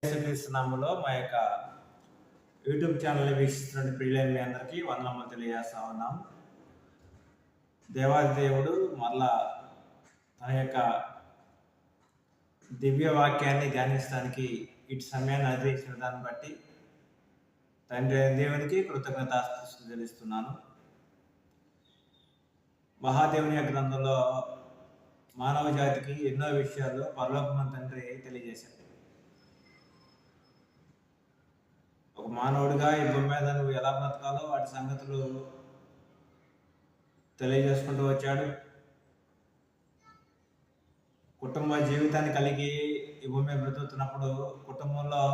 యేసుక్రీస్తు నామములో మా యొక్క యూట్యూబ్ ఛానల్ని వీక్షిస్తున్న ప్రియులైన మీ అందరికీ వందనములు తెలియజేస్తా ఉన్నాం. దేవాది దేవుడు మరలా తన యొక్క దివ్య వాక్యాన్ని ధ్యానించడానికి ఇటు సమయాన్ని అనుగ్రహించిన దాన్ని బట్టి తండ్రి అయిన దేవునికి కృతజ్ఞతాస్తుతులు చెల్లిస్తున్నాను. మహాదేవుని యొక్క గ్రంథంలో మానవ జాతికి ఎన్నో విషయాలు పరలోకమందు తండ్రి తెలియజేశాడు. ఒక మానవుడిగా ఈ భూమి మీద నువ్వు ఎలా బ్రతకాలో వాటి సంగతులు తెలియజేసుకుంటూ వచ్చాడు. కుటుంబ జీవితాన్ని కలిగి ఈ భూమి మీద బ్రతుకుతున్నప్పుడు కుటుంబంలో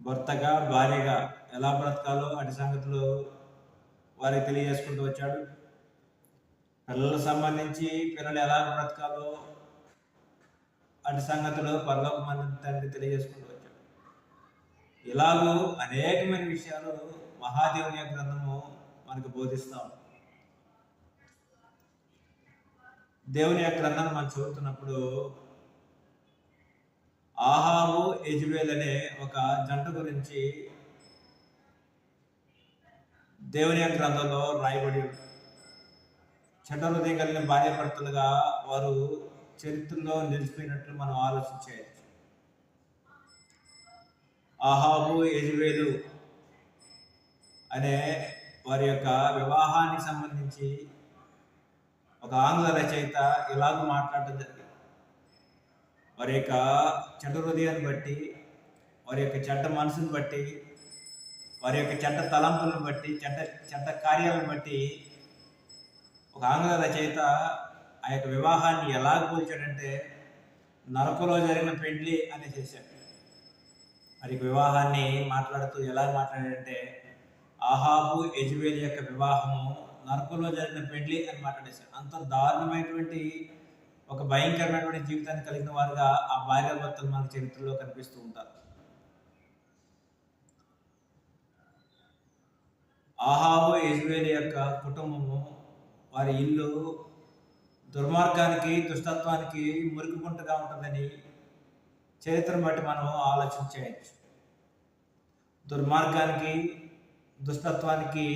భర్తగా భార్యగా ఎలా బ్రతకాలో వాటి సంగతులు వారికి తెలియజేసుకుంటూ వచ్చాడు. పిల్లలకు సంబంధించి పిల్లలు ఎలా బ్రతకాలో వాటి సంగతులు పరలోకమందు తండ్రి తెలియజేసుకుంటూ వచ్చాడు. ఇలాగూ అనేకమైన విషయాలు మహాదేవుని యొక్క గ్రంథము మనకు బోధిస్తాం. దేవుని యొక్క గ్రంథాన్ని మనం చదువుతున్నప్పుడు ఆహాబు యెజెబెల్ అనే ఒక జంట గురించి దేవుని యొక్క గ్రంథంలో రాయబడి చెడ్డ హృదయం కలిగిన భార్యాభర్తలుగా వారు చరిత్రలో నిలిచిపోయినట్లు మనం ఆలోచించేయచ్చు. ఆహాబు యెజెబెలు అనే వారి యొక్క వివాహానికి సంబంధించి ఒక ఆంగ్ల రచయిత ఇలాగ మాట్లాడటం జరిగింది. వారి యొక్క చెడ్డ హృదయాన్ని బట్టి, వారి యొక్క చెడ్డ మనసుని బట్టి, వారి యొక్క చెడ్డ తలంపులను బట్టి, చెడ్డ కార్యాలను బట్టి ఒక ఆంగ్ల రచయిత ఆ యొక్క వివాహాన్ని ఎలా పోల్చాడంటే నరకలో జరిగిన పెండ్లి అని చేశాడు. మరి వివాహాన్ని మాట్లాడుతూ ఎలా మాట్లాడాడంటే ఆహాబు యెజెబెల్ యొక్క వివాహము నరకంలో జరిగిన పెండ్లి అని మాట్లాడేశాడు. అంత దారుణమైనటువంటి ఒక భయంకరమైనటువంటి జీవితాన్ని కలిగిన వారుగా ఆ భార్యాభర్తలు మన చరిత్రలో కనిపిస్తూ ఉంటారు. ఆహాబు యెజెబెల్ యొక్క కుటుంబము, వారి ఇల్లు దుర్మార్గానికి దుష్టత్వానికి మురికిగుంటగా ఉంటుందని చరిత్రను బట్టి మనం ఆలోచించవచ్చు. దుర్మార్గానికి దుష్టత్వానికి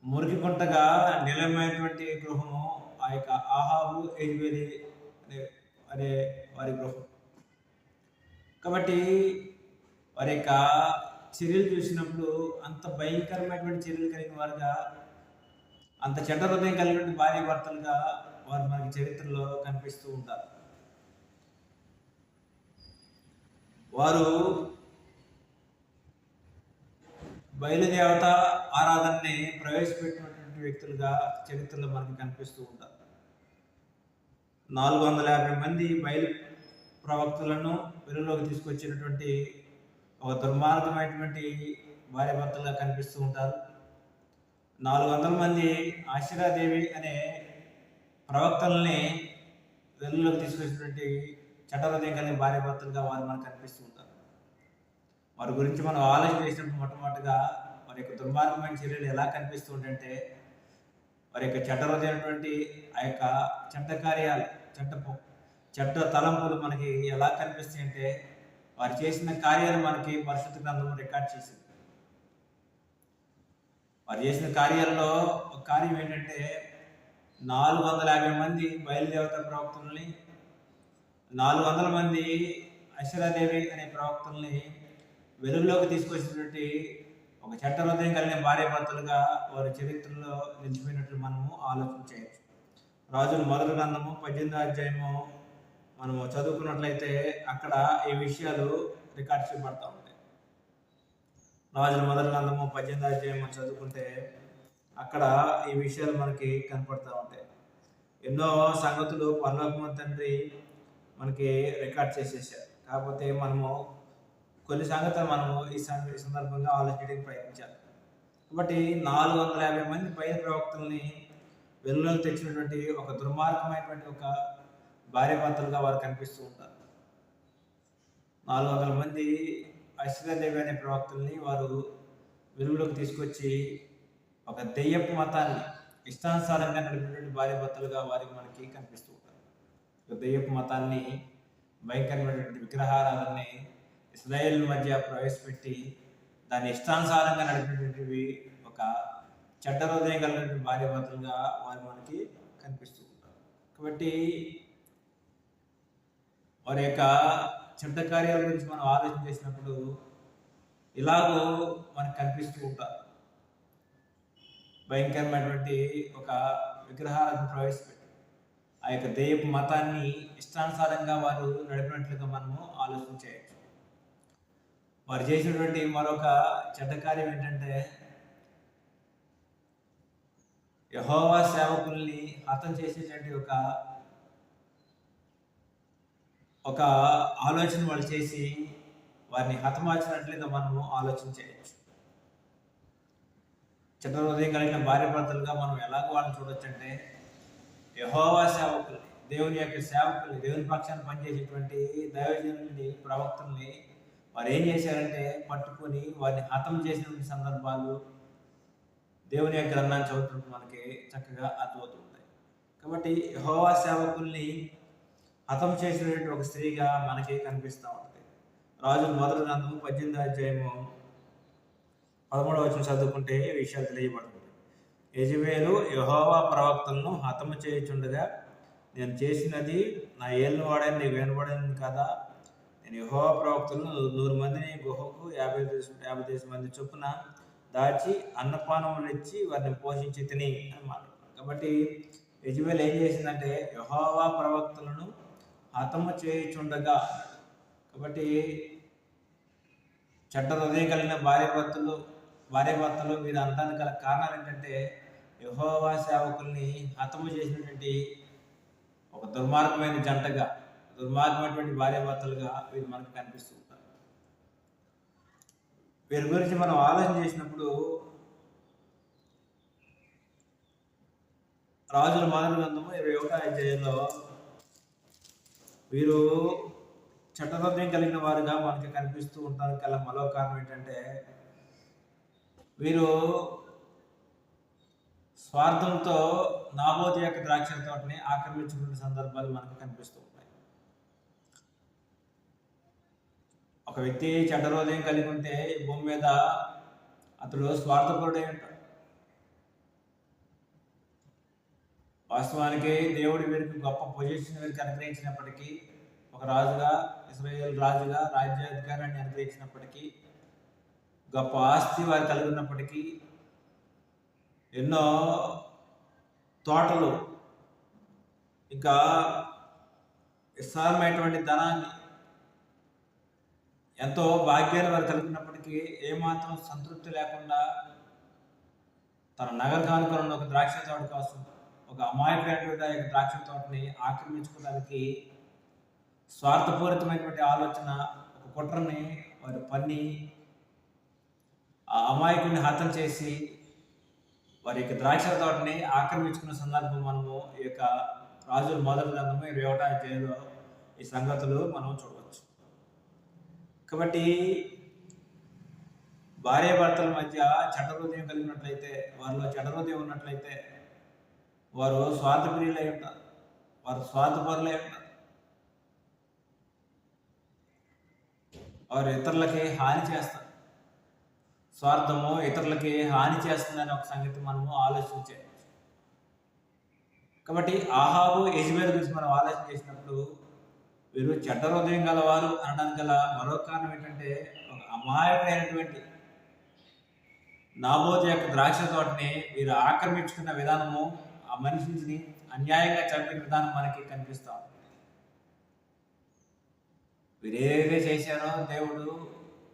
మురికిగుంటగా నిలమైనటువంటి గృహము ఆ యొక్క ఆహాబు యెజెబెల్ అనే వారి గృహం. కాబట్టి వారి యొక్క చర్యలు చూసినప్పుడు అంత భయంకరమైనటువంటి చర్యలు కలిగిన వారుగా, అంత చెడ్డ హృదయం కలిగినటువంటి భార్య భర్తలుగా వారు మనకి చరిత్రలో కనిపిస్తూ ఉంటారు. వారు బయలుదేవత ఆరాధనని ప్రవేశపెట్టినటువంటి వ్యక్తులుగా చరిత్రలో మనకి కనిపిస్తూ ఉంటారు. 450 మంది బయలు ప్రవక్తలను వెలుగులోకి తీసుకొచ్చినటువంటి ఒక దుర్మార్గమైనటువంటి భార్య భర్తలుగా కనిపిస్తూ ఉంటారు. 400 మంది ఆశీరాదేవి అనే ప్రవక్తల్ని వెలుగులోకి తీసుకొచ్చినటువంటి చెడ్డ హృదయం కలిగిన భార్య భర్తలుగా వారు మనకు కనిపిస్తూ ఉంటారు. వారి గురించి మనం ఆలోచన చేసినప్పుడు మొట్టమొదటిగా వారి యొక్క దుర్మార్గమైన చర్యలు ఎలా కనిపిస్తూ ఉంటే వారి యొక్క చెడ్డ హృదయమైనటువంటి ఆ యొక్క చెడ్డ కార్యాలు, చెడ్డ తలంపులు మనకి ఎలా కనిపిస్తాయి అంటే వారు చేసిన కార్యాలు మనకి పరిశుద్ధ గ్రంథం రికార్డ్ చేసింది. వారు చేసిన కార్యాల్లో ఒక కార్యం ఏంటంటే 450 మంది బయలుదేవత ప్రవక్తల్ని, 400 మంది అశరాదేవి అనే ప్రవక్తల్ని వెలుగులోకి తీసుకొచ్చినటువంటి ఒక చెడ్డ హృదయం కలిగిన భార్య భర్తలుగా వారి చరిత్రలో నిలిచిపోయినట్లు మనము ఆలోచించవచ్చు. రాజుల మొదటి గ్రంథము 18వ అధ్యాయము మనము చదువుకున్నట్లయితే అక్కడ ఈ విషయాలు రికార్డ్ చేయబడతా ఉంటాయి. రాజుల మొదటి గ్రంథము 18వ అధ్యాయం చదువుకుంటే అక్కడ ఈ విషయాలు మనకి కనపడతా ఉంటాయి. ఎన్నో సంగతులు పరలోకమందు తండ్రి మనకి రికార్డ్ చేసేసారు. కాకపోతే మనము కొన్ని సంగతులు మనము ఈ సందర్భంగా ఆలోచించడానికి ప్రయత్నించాలి. కాబట్టి 450 మంది పై ప్రవక్తల్ని వెలుగులోకి తెచ్చినటువంటి ఒక దుర్మార్గమైనటువంటి ఒక భార్య భర్తలుగా వారు కనిపిస్తూ ఉంటారు. 400 మంది అశ్వదేవి అనే ప్రవక్తల్ని వారు వెలుగులోకి తీసుకొచ్చి ఒక దెయ్యపు మతాన్ని ఇష్టానుసారంగా నడిపినటువంటి భార్య భర్తలుగా వారికి మనకి కనిపిస్తూ ఉంటారు. దెయ్యపు మతాన్ని భయంకరమైనటువంటి విగ్రహారాధనని ఇశ్రాయేల్ మధ్య ప్రవేశపెట్టి దాన్ని ఇష్టానుసారంగా నడిపినటువంటివి ఒక చెడ్డ హృదయం కలిగినటువంటి భార్యాభర్తలుగా వారు మనకి కనిపిస్తూ ఉంటారు. కాబట్టి వారి యొక్క చెడ్డ కార్యాల గురించి మనం ఆలోచన చేసినప్పుడు ఇలాగూ మనకు కనిపిస్తూ ఉంటారు. భయంకరమైనటువంటి ఒక విగ్రహాలను ప్రవేశపెట్టి ఆ యొక్క దైవ మతాన్ని ఇష్టానుసారంగా వారు నడిపినట్లుగా మనము ఆలోచన చేయొచ్చు. వారు చేసినటువంటి మరొక చెడ్డ కార్యం ఏంటంటే యెహోవా సేవకుల్ని హతం చేసేటువంటి ఒక ఆలోచన వాళ్ళు చేసి వారిని హతమార్చినట్లుగా మనము ఆలోచన చేయొచ్చు. చెడ్డ హృదయం కలిగిన భార్యాభర్తలుగా మనం ఎలాగో వాళ్ళని చూడొచ్చు అంటే యెహోవా సేవకుల్ని, దేవుని యొక్క సేవకుల్ని, దేవుని పక్షాన్ని పనిచేసేటువంటి దైవజనుల్ని, ప్రవక్తల్ని వారు ఏం చేశారంటే పట్టుకొని వారిని హతం చేసినటువంటి సందర్భాలు దేవుని యొక్క గ్రంథాన్ని చదువుతున్నప్పుడు మనకి చక్కగా అర్థమవుతుంటాయి. కాబట్టి యెహోవా సేవకుల్ని హతం చేసినటువంటి ఒక స్త్రీగా మనకి కనిపిస్తూ ఉంటుంది. రాజుల మొదటి గ్రంథము 18వ అధ్యాయము 13వ వచనం చదువుకుంటే ఈ విషయాలు తెలియబడుతుంది. యెజబెలు యెహోవా ప్రవక్తలను హతము చేయుచుండగా నేను చేసినది నా ఏళ్ళను వాడని నీకు వినబడింది కదా. నేను యెహోవా ప్రవక్తలను 100 మందిని గుహకు 50 మంది చొప్పున దాచి అన్నపానములు ఇచ్చి వారిని పోషించి తిని అని మాట్లాడుతున్నాను. కాబట్టి యెజబెలు ఏం చేసిందంటే యెహోవా ప్రవక్తలను హతము చేయుచుండగా, కాబట్టి చెడ్డ హృదయం కలిగిన భార్యాభర్తలు మీరు అనడానికి గల కారణాలు ఏంటంటే యెహోవా సేవకుల్ని హతము చేసినటువంటి ఒక దుర్మార్గమైన జంటగా, దుర్మార్గమైనటువంటి భార్యాభర్తలుగా వీరు మనకు కనిపిస్తూ ఉంటారు. వీరి గురించి మనం ఆలోచన చేసినప్పుడు రాజుల మొదటి గ్రంథము 21వ అధ్యాయంలో వీరు చట్టబద్ధం కలిగిన వారుగా మనకి కనిపిస్తూ ఉంటారు. కల మరో కారణం ఏంటంటే వీరు స్వార్థంతో నాబోతు యొక్క ద్రాక్ష తోటని ఆక్రమించుకునే సందర్భాలు మనకు కనిపిస్తూ ఉంటాయి. ఒక వ్యక్తి చెడ్డ హృదయం కలిగి ఉంటే ఈ భూమి మీద అతడు స్వార్థపరుడై ఉంటాడు. వాస్తవానికి దేవుడు వీరికి గొప్ప పొజిషన్ వీరికి అనుగ్రహించినప్పటికీ, ఒక రాజుగా, ఇశ్రాయేల్ రాజుగా రాజ్యాధికారాన్ని అనుగ్రహించినప్పటికీ, గొప్ప ఆస్తి వారు కలిగి ఉన్నప్పటికీ, ఎన్నో తోటలు, ఇంకా విస్తారమైనటువంటి ధనాన్ని, ఎంతో భాగ్యాలు వారు కలిగినప్పటికీ ఏమాత్రం సంతృప్తి లేకుండా తన నగర కానుకొని ఒక ద్రాక్ష తోట కోసం, ఒక అమాయకుడైనటువంటి ద్రాక్ష తోటని ఆక్రమించుకోవడానికి స్వార్థపూరితమైనటువంటి ఆలోచన, ఒక కుట్రని వారు పన్ని ఆ అమాయకుడిని హతం చేసి వారి యొక్క ద్రాక్ష తోటని ఆక్రమించుకున్న సందర్భం మనము ఈ యొక్క రాజుల మొదటి గ్రంథము 21వ అధ్యాయంలో ఈ సంగతులు మనం చూడవచ్చు. కాబట్టి భార్యాభర్తల మధ్య చెడ్డ హృదయం కలిగినట్లయితే, వారిలో చెడ్డ హృదయం ఉన్నట్లయితే వారు స్వార్థప్రియులై ఉంటారు, వారు స్వార్థపరులై ఉంటారు, వారు ఇతరులకి హాని చేస్తారు. స్వార్థము ఇతరులకి హాని చేస్తుందని ఒక సంగతి మనము ఆలోచించాలి. కాబట్టి ఆహాబు, యెజబెలు గురించి మనం ఆలోచన చేసినప్పుడు వీరు చెడ్డ హృదయం గలవారు అనడానికి గల మరో కారణం ఏంటంటే ఒక అమాయకుడైనటువంటి నాబోతు యొక్క ద్రాక్ష తోటని వీరు ఆక్రమించుకున్న విధానము, ఆ మనిషిని అన్యాయంగా చంపిన విధానం మనకి కనిపిస్తాం. వీరు ఏదైతే చేశారో దేవుడు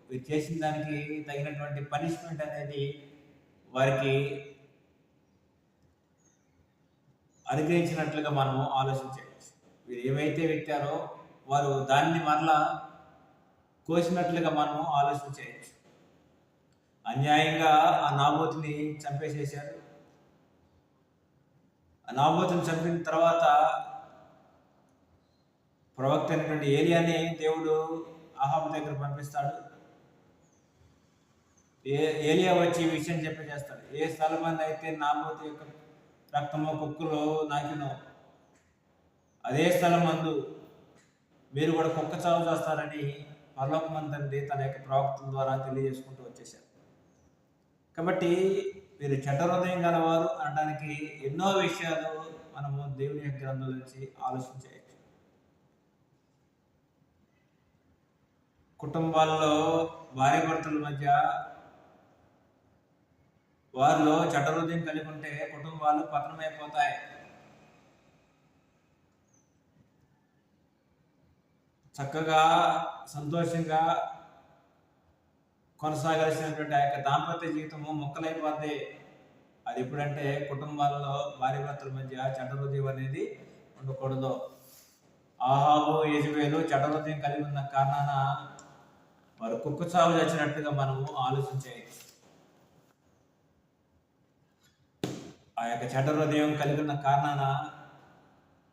వీరు చేసిన దానికి తగినటువంటి పనిష్మెంట్ అనేది వారికి అనుగ్రహించినట్లుగా మనము ఆలోచించవచ్చు. వీరు ఏమైతే పెట్టారో వారు దాన్ని మరలా కోసినట్లుగా మనము ఆలోచించవచ్చు. అన్యాయంగా ఆ నాబోతుని చంపేసేశారు. ఆ నాబోతుని చంపిన తర్వాత ప్రవక్త అయినటువంటి ఏలియాని దేవుడు అహాబు దగ్గర పంపిస్తాడు. ఏలియా వచ్చి ఈ విషయం చెప్పేస్తాడు. ఏ స్థలం మంది అయితే నాబోతు యొక్క రక్తము కుక్కులు నాకినో అదే స్థలం మందు మీరు కూడా కుక్క చావు చేస్తారని పరలోకమందు తండ్రి తన యొక్క ప్రవక్తల ద్వారా తెలియజేసుకుంటూ వచ్చేసారు. కాబట్టి మీరు చెడ్డ హృదయం గలవారు అనడానికి ఎన్నో విషయాలు మనము దేవుని యొక్క గ్రంథం నుంచి ఆలోచించేయచ్చు. కుటుంబాల్లో భార్యాభర్తల మధ్య వారిలో చెడ్డ హృదయం కలిగి ఉంటే కుటుంబాలు పతనమైపోతాయి. చక్కగా సంతోషంగా కొనసాగాల్సినటువంటి ఆ యొక్క దాంపత్య జీవితము మొక్కలైపోద్ది. అది ఎప్పుడంటే కుటుంబాలలో భార్యాభర్తల మధ్య చెడ్డ హృదయం అనేది ఉండకూడదు. ఆహాబు యెజెబెలు చెడ్డ హృదయం కలిగి ఉన్న కారణాన వారు కుక్క చావు చచ్చినట్లుగా మనము ఆలోచించేయచ్చు. ఆ యొక్క చెడ్డ హృదయం కలిగి ఉన్న కారణాన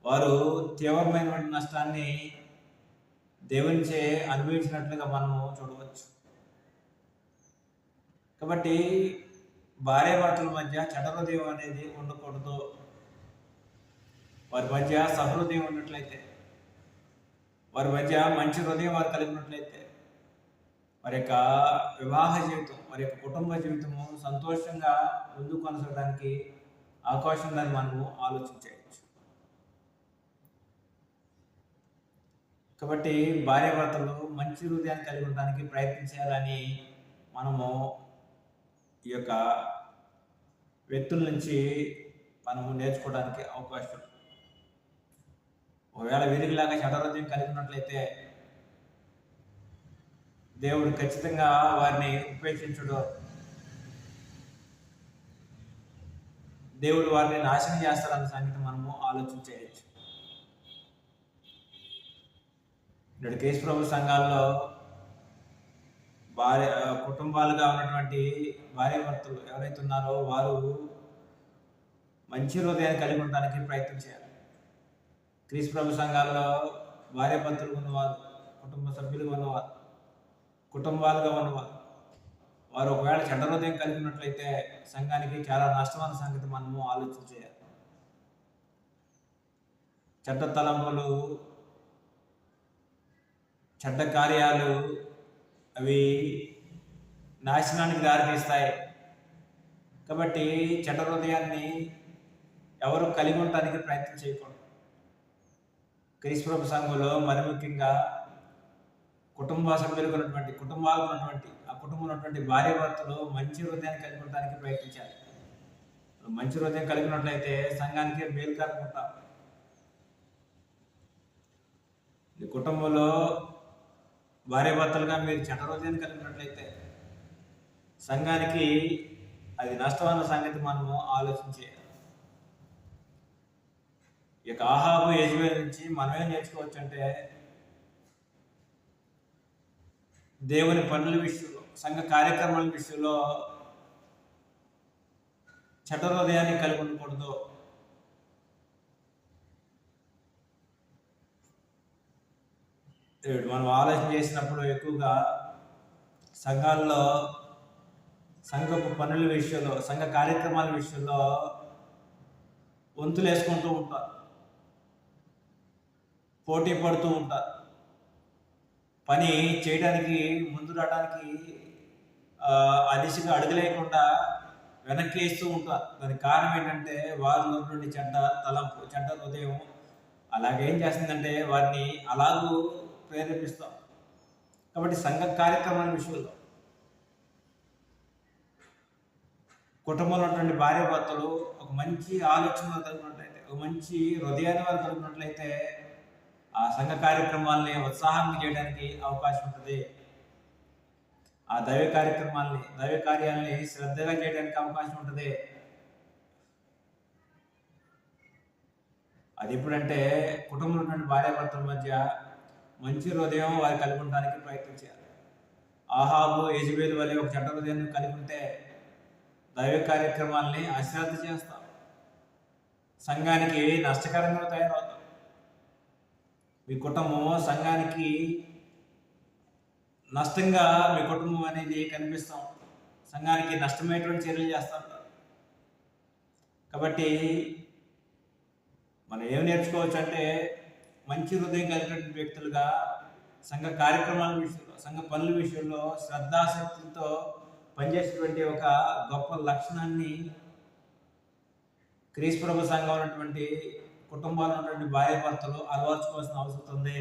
వారు తీవ్రమైనటువంటి నష్టాన్ని దేవునిచే అనుభవించినట్లుగా మనము చూడవచ్చు. కాబట్టి భార్యాభర్తల మధ్య చెడ్డ హృదయం అనేది ఉండకూడదు. వారి మధ్య సహృదయం ఉన్నట్లయితే, వారి మధ్య మంచి హృదయం వారు కలిగి ఉన్నట్లయితే వారి యొక్క వివాహ జీవితం, వారి యొక్క కుటుంబ జీవితము సంతోషంగా ముందుకు కొనసాగడానికి అవకాశం ఉందని మనము ఆలోచించవచ్చు. కాబట్టి భార్యాభర్తలు మంచి హృదయాన్ని కలిగి ఉండడానికి ప్రయత్నించాలని మనము ఈ యొక్క వ్యక్తుల నుంచి మనము నేర్చుకోవడానికి అవకాశం. ఒకవేళ వీరిలాగా చెడ్డ హృదయం కలిగి ఉన్నట్లయితే దేవుడు ఖచ్చితంగా వారిని ఉపేక్షించడు. దేవుడు వారిని నాశనం చేస్తారన్న సంగతి మనము ఆలోచించేయచ్చు. ఇక్కడ కేశప్రభు సంఘాల్లో కుటుంబాలుగా ఉన్నటువంటి భార్యాభర్తలు ఎవరైతే ఉన్నారో వారు మంచి హృదయాన్ని కలిగి ఉండడానికి ప్రయత్నం చేయాలి. క్రీస్తుప్రభు సంఘాల్లో భార్యాభర్తలు ఉన్నవారు, కుటుంబ సభ్యులుగా ఉన్నవారు, కుటుంబాలుగా ఉన్నవారు వారు ఒకవేళ చెడ్డ హృదయం కలిగి ఉన్నట్లయితే సంఘానికి చాలా నష్టమైన సంగతి మనము ఆలోచించేయాలి. చెడ్డ తలంపులు, చెడ్డ కార్యాలు అవి నాశనానికి దారితీస్తాయి. కాబట్టి చెడ్డ హృదయాన్ని ఎవరు కలిగి ఉండటానికి ప్రయత్నం చేయకూడదు. క్రీస్తుప్రభు సంఘంలో మరి ముఖ్యంగా కుటుంబ సభ్యులకు ఉన్నటువంటి ఆ కుటుంబంలో ఉన్నటువంటి భార్యాభర్తలు మంచి హృదయాన్ని కలిగి ఉండడానికి ప్రయత్నించాలి. మంచి హృదయం కలిగినట్లయితే సంఘానికి మేలుకరంగా ఉంటాం. ఈ కుటుంబంలో భార్యాభర్తలుగా మీరు చెడ్డ హృదయాన్ని కలిగినట్లయితే సంఘానికి అది నష్టమైన సంగతి మనము ఆలోచించేయాలి. ఇక ఆహాబు యెజెబెలు నుంచి మనం ఏం నేర్చుకోవచ్చు అంటే దేవుని పనుల విషయంలో, సంఘ కార్యక్రమాల విషయంలో చెడ్డ హృదయాన్ని కలిగి ఉండకూడదు. మనం ఆలోచన చేసినప్పుడు ఎక్కువగా సంఘాల్లో సంఘపు పనుల విషయంలో, సంఘ కార్యక్రమాల విషయంలో వంతులు వేసుకుంటూ ఉంటారు, పోటీ పడుతూ ఉంటారు. పని చేయడానికి ముందు రావడానికి ఆ దిశగా అడుగులేకుండా వెనక్కి వేస్తూ ఉంటారు. దానికి కారణం ఏంటంటే వారిలో ఉన్నటువంటి చెడ్డ తలంపు, చెడ్డ హృదయం అలాగేం చేస్తుందంటే వారిని అలాగూ ప్రేరేపిస్తాం. కాబట్టి సంఘ కార్యక్రమాల విషయంలో కుటుంబంలో ఉన్నటువంటి భార్యాభర్తలు ఒక మంచి ఆలోచన కలిగినట్లయితే, ఒక మంచి హృదయాన్ని వారు కలిగినట్లయితే ఆ సంఘ కార్యక్రమాల్ని ఉత్సాహంగా చేయడానికి అవకాశం ఉంటుంది. ఆ దైవ కార్యాలని శ్రద్ధగా చేయడానికి అవకాశం ఉంటుంది. అది ఎప్పుడంటే కుటుంబంలో ఉన్నటువంటి భార్యాభర్తల మధ్య మంచి హృదయం వారు కలిగి ఉండడానికి ప్రయత్నం చేయాలి. ఆహాబు యెజెబెలు వలె ఒక చెడ్డ హృదయాన్ని కలిగి ఉంటే దైవ కార్యక్రమాలని అశ్రద్ధ చేస్తాం, సంఘానికి నష్టకరంగా తయారవుతాం. మీ కుటుంబం సంఘానికి నష్టంగా మీ కుటుంబం అనేది కనిపిస్తూ ఉంటుంది. సంఘానికి నష్టమైనటువంటి చర్యలు చేస్తూ ఉంటారు. కాబట్టి మనం ఏం నేర్చుకోవచ్చు అంటే మంచి హృదయం కలిగినటువంటి వ్యక్తులుగా సంఘ కార్యక్రమాల విషయంలో, సంఘ పనుల విషయంలో శ్రద్ధాశక్తులతో పనిచేసేటువంటి ఒక గొప్ప లక్షణాన్ని క్రీస్తు ప్రభు సంఘం ఉన్నటువంటి కుటుంబాలు ఉన్నటువంటి భార్యాభర్తలు అలవర్చుకోవాల్సిన అవసరం ఉంది.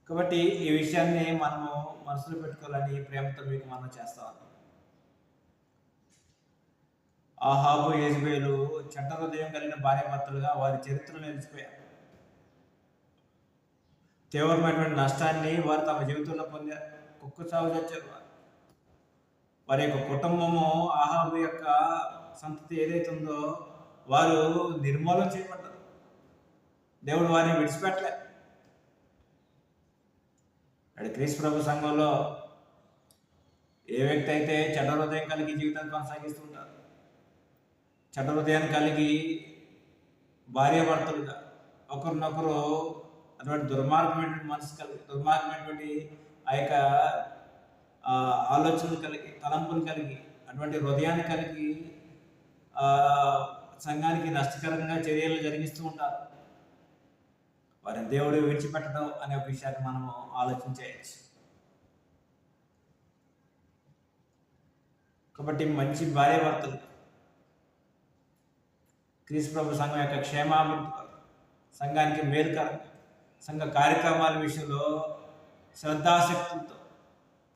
కాబట్టి ఈ విషయాన్ని మనము మనసులో పెట్టుకోవాలని ప్రేమతో మీకు మనం చేస్తాం. ఆహాబు యెజబెలు చెడ్డ హృదయం కలిగిన భార్యాభర్తలుగా వారి చరిత్రలో నిలిచిపోయారు. తీవ్రమైనటువంటి నష్టాన్ని వారు తమ జీవితంలో పొందారు. కుక్క చావు చచ్చారు. వారి యొక్క కుటుంబము ఆహాబు యొక్క సంతతి ఏదైతే ఉందో వారు నిర్మూలన చేయబడ్డారు. దేవుడు వారిని విడిచిపెట్టలేదు. క్రీస్తు ప్రభు సంఘంలో ఏ వ్యక్తి అయితే చెడ్డ హృదయం కలిగి జీవితాన్ని కొనసాగిస్తుంటారు, చెడ్డ హృదయాన్ని కలిగి భార్యాభర్తలుగా ఒకరినొకరు అటువంటి దుర్మార్గమైనటువంటి మనసు కలిగి, దుర్మార్గమైనటువంటి ఆ యొక్క ఆలోచనలు కలిగి, తలంపులు కలిగి, అటువంటి హృదయాన్ని కలిగి సంఘానికి నష్టకరంగా చర్యలు జరిగిస్తూ ఉంటారు. వారిని దేవుడు విడిచిపెట్టడం అనే విషయాన్ని మనము ఆలోచించవచ్చు. కాబట్టి మంచి భార్యాభర్తలు క్రీస్తు ప్రభు సంఘం యొక్క క్షేమాభివృద్ధి కొరకు, సంఘానికి మేలుకరంగా, సంఘ కార్యక్రమాల విషయంలో శ్రద్ధాశక్తులతో,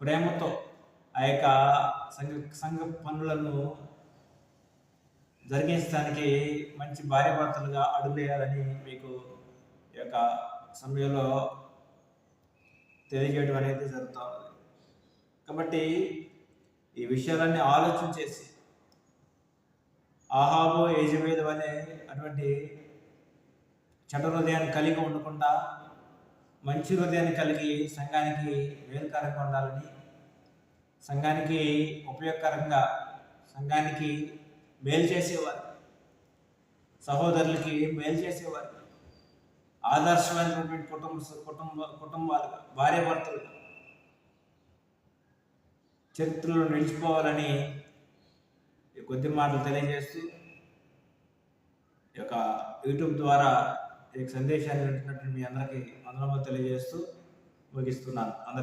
ప్రేమతో ఆ యొక్క సంఘ పనులను జరిగించడానికి మంచి భార్యాభర్తలుగా అడుగులేయాలని మీకు ఈ యొక్క సమయంలో తెలియజేయడం అనేది జరుగుతూ ఉంది. కాబట్టి ఈ విషయాలన్నీ ఆలోచన చేసి ఆహాబు యెజబెలు వలె అటువంటి చెడ్డ హృదయాన్ని కలిగి ఉండకుండా మంచి హృదయాన్ని కలిగి సంఘానికి మేలుకరంగా ఉండాలని, సంఘానికి ఉపయోగకరంగా, సంఘానికి మేలు చేసేవారు, సహోదరులకి మేలు చేసేవారు, ఆదర్శమైనటువంటి కుటుంబాలుగా, భార్యాభర్తలుగా చరిత్రలో నిలిచిపోవాలని కొద్ది మాటలు తెలియజేస్తూ ఈ యొక్క యూట్యూబ్ ద్వారా ఈ సందేశాన్ని వింటున్నటువంటి మీ అందరికీ వందనములు తెలియజేస్తూ ముగిస్తున్నాను. అందరికీ